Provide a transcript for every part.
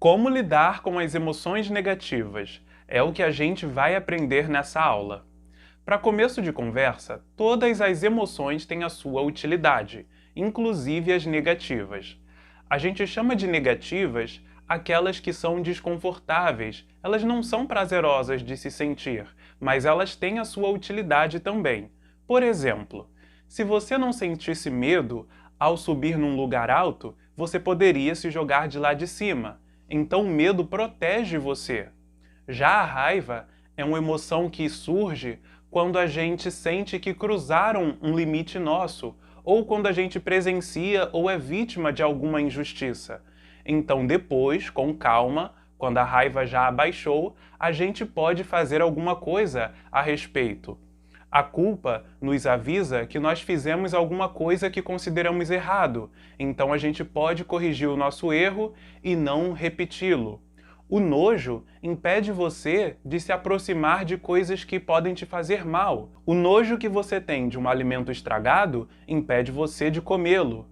Como lidar com as emoções negativas? É o que a gente vai aprender nessa aula. Para começo de conversa, todas as emoções têm a sua utilidade, inclusive as negativas. A gente chama de negativas aquelas que são desconfortáveis, elas não são prazerosas de se sentir, mas elas têm a sua utilidade também. Por exemplo, se você não sentisse medo ao subir num lugar alto, você poderia se jogar de lá de cima. Então o medo protege você. Já a raiva é uma emoção que surge quando a gente sente que cruzaram um limite nosso, ou quando a gente presencia ou é vítima de alguma injustiça. Então depois, com calma, quando a raiva já abaixou, a gente pode fazer alguma coisa a respeito. A culpa nos avisa que nós fizemos alguma coisa que consideramos errado, então a gente pode corrigir o nosso erro e não repeti-lo. O nojo impede você de se aproximar de coisas que podem te fazer mal. O nojo que você tem de um alimento estragado impede você de comê-lo.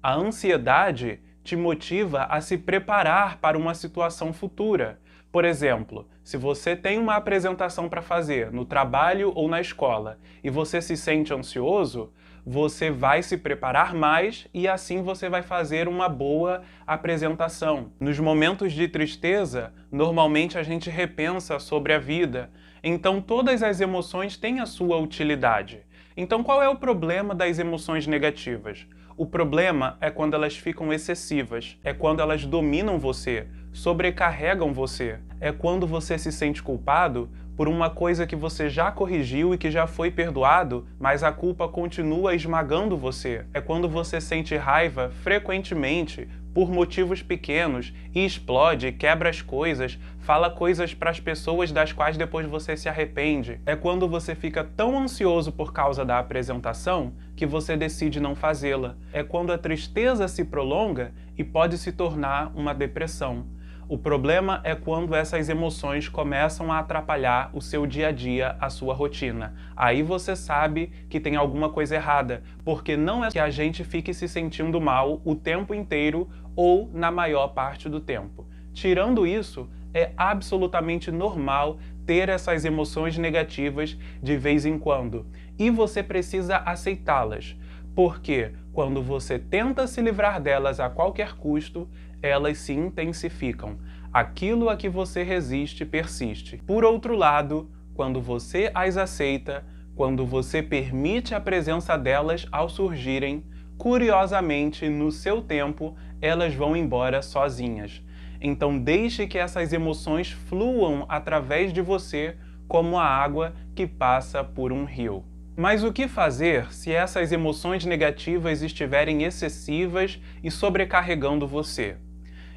A ansiedade te motiva a se preparar para uma situação futura. Por exemplo, se você tem uma apresentação para fazer no trabalho ou na escola e você se sente ansioso, você vai se preparar mais e assim você vai fazer uma boa apresentação. Nos momentos de tristeza, normalmente a gente repensa sobre a vida, então todas as emoções têm a sua utilidade. Então qual é o problema das emoções negativas? O problema é quando elas ficam excessivas, é quando elas dominam você, sobrecarregam você. É quando você se sente culpado por uma coisa que você já corrigiu e que já foi perdoado, mas a culpa continua esmagando você. É quando você sente raiva frequentemente por motivos pequenos e explode, quebra as coisas, fala coisas para as pessoas das quais depois você se arrepende. É quando você fica tão ansioso por causa da apresentação que você decide não fazê-la. É quando a tristeza se prolonga e pode se tornar uma depressão. O problema é quando essas emoções começam a atrapalhar o seu dia a dia, a sua rotina. Aí você sabe que tem alguma coisa errada, porque não é que a gente fique se sentindo mal o tempo inteiro ou na maior parte do tempo. Tirando isso, é absolutamente normal ter essas emoções negativas de vez em quando. E você precisa aceitá-las, porque quando você tenta se livrar delas a qualquer custo, elas se intensificam. Aquilo a que você resiste persiste. Por outro lado, quando você as aceita, quando você permite a presença delas ao surgirem, curiosamente, no seu tempo, elas vão embora sozinhas. Então deixe que essas emoções fluam através de você como a água que passa por um rio. Mas o que fazer se essas emoções negativas estiverem excessivas e sobrecarregando você?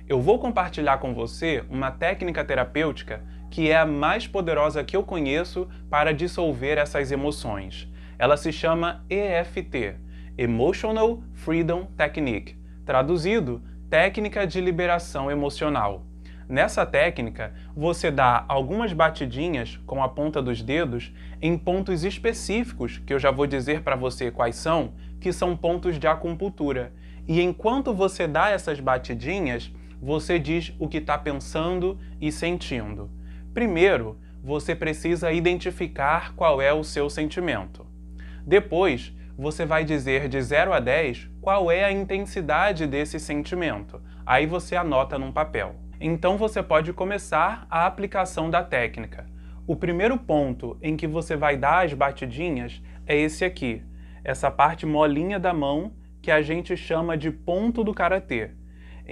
Eu vou compartilhar com você uma técnica terapêutica que é a mais poderosa que eu conheço para dissolver essas emoções. Ela se chama EFT, Emotional Freedom Technique, traduzido, Técnica de Liberação Emocional. Nessa técnica, você dá algumas batidinhas com a ponta dos dedos em pontos específicos, que eu já vou dizer para você quais são, que são pontos de acupuntura. E enquanto você dá essas batidinhas, você diz o que está pensando e sentindo. Primeiro, você precisa identificar qual é o seu sentimento. Depois, você vai dizer de 0 a 10 qual é a intensidade desse sentimento. Aí você anota num papel. Então você pode começar a aplicação da técnica. O primeiro ponto em que você vai dar as batidinhas é esse aqui, essa parte molinha da mão que a gente chama de ponto do karatê.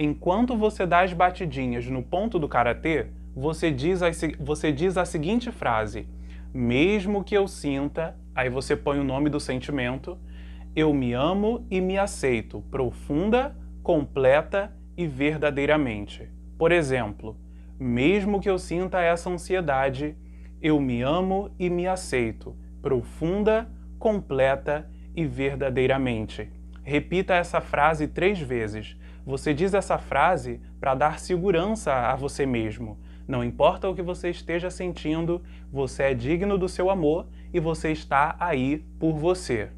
Enquanto você dá as batidinhas no ponto do karatê, você diz a seguinte frase: mesmo que eu sinta, aí você põe o nome do sentimento, eu me amo e me aceito profunda, completa e verdadeiramente. Por exemplo, mesmo que eu sinta essa ansiedade, eu me amo e me aceito profunda, completa e verdadeiramente. Repita essa frase 3 vezes. Você diz essa frase para dar segurança a você mesmo. Não importa o que você esteja sentindo, você é digno do seu amor e você está aí por você.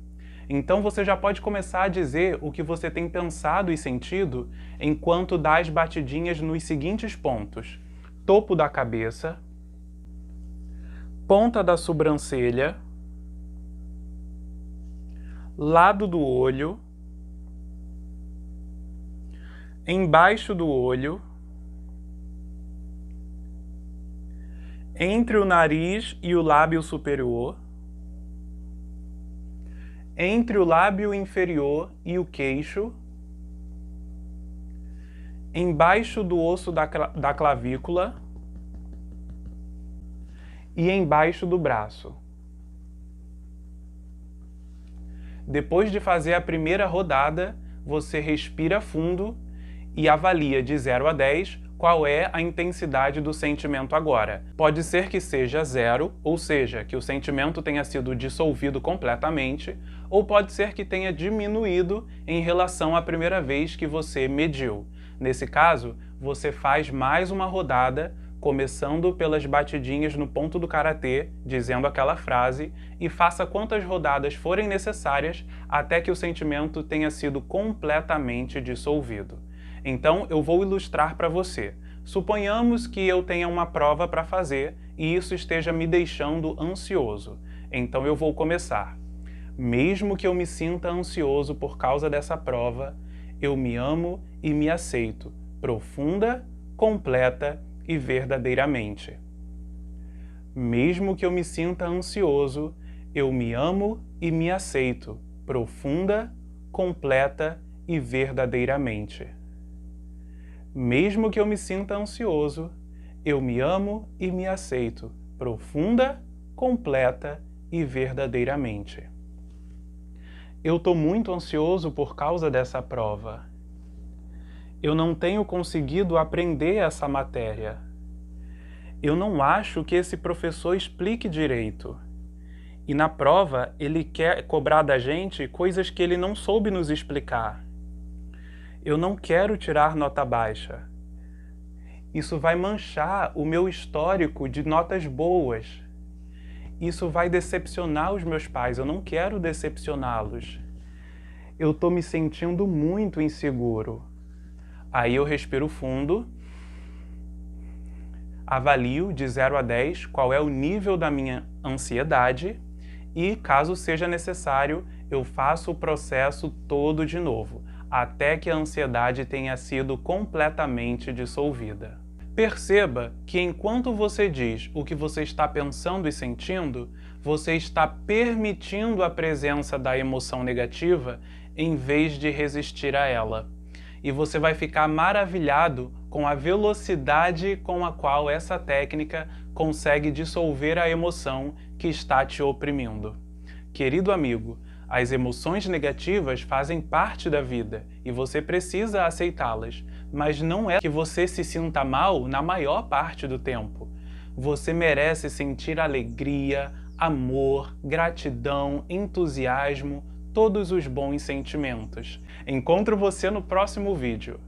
Então você já pode começar a dizer o que você tem pensado e sentido enquanto dá as batidinhas nos seguintes pontos: topo da cabeça, ponta da sobrancelha, lado do olho, embaixo do olho, entre o nariz e o lábio superior, entre o lábio inferior e o queixo, embaixo do osso da clavícula e embaixo do braço. Depois de fazer a primeira rodada, você respira fundo e avalia de 0 a 10 qual é a intensidade do sentimento agora. Pode ser que seja 0, ou seja, que o sentimento tenha sido dissolvido completamente, ou pode ser que tenha diminuído em relação à primeira vez que você mediu. Nesse caso, você faz mais uma rodada, começando pelas batidinhas no ponto do karatê, dizendo aquela frase, e faça quantas rodadas forem necessárias até que o sentimento tenha sido completamente dissolvido. Então, eu vou ilustrar para você. Suponhamos que eu tenha uma prova para fazer e isso esteja me deixando ansioso. Então, eu vou começar. Mesmo que eu me sinta ansioso por causa dessa prova, eu me amo e me aceito, profunda, completa e verdadeiramente. Mesmo que eu me sinta ansioso, eu me amo e me aceito, profunda, completa e verdadeiramente. Mesmo que eu me sinta ansioso, eu me amo e me aceito, profunda, completa e verdadeiramente. Eu estou muito ansioso por causa dessa prova. Eu não tenho conseguido aprender essa matéria. Eu não acho que esse professor explique direito. E na prova, ele quer cobrar da gente coisas que ele não soube nos explicar. Eu não quero tirar nota baixa. Isso vai manchar o meu histórico de notas boas. Isso vai decepcionar os meus pais. Eu não quero decepcioná-los. Eu estou me sentindo muito inseguro. Aí eu respiro fundo, avalio de 0 a 10 qual é o nível da minha ansiedade e, caso seja necessário, eu faço o processo todo de novo, até que a ansiedade tenha sido completamente dissolvida. Perceba que enquanto você diz o que você está pensando e sentindo, você está permitindo a presença da emoção negativa em vez de resistir a ela. E você vai ficar maravilhado com a velocidade com a qual essa técnica consegue dissolver a emoção que está te oprimindo. Querido amigo, as emoções negativas fazem parte da vida e você precisa aceitá-las, mas não é que você se sinta mal na maior parte do tempo. Você merece sentir alegria, amor, gratidão, entusiasmo, todos os bons sentimentos. Encontro você no próximo vídeo.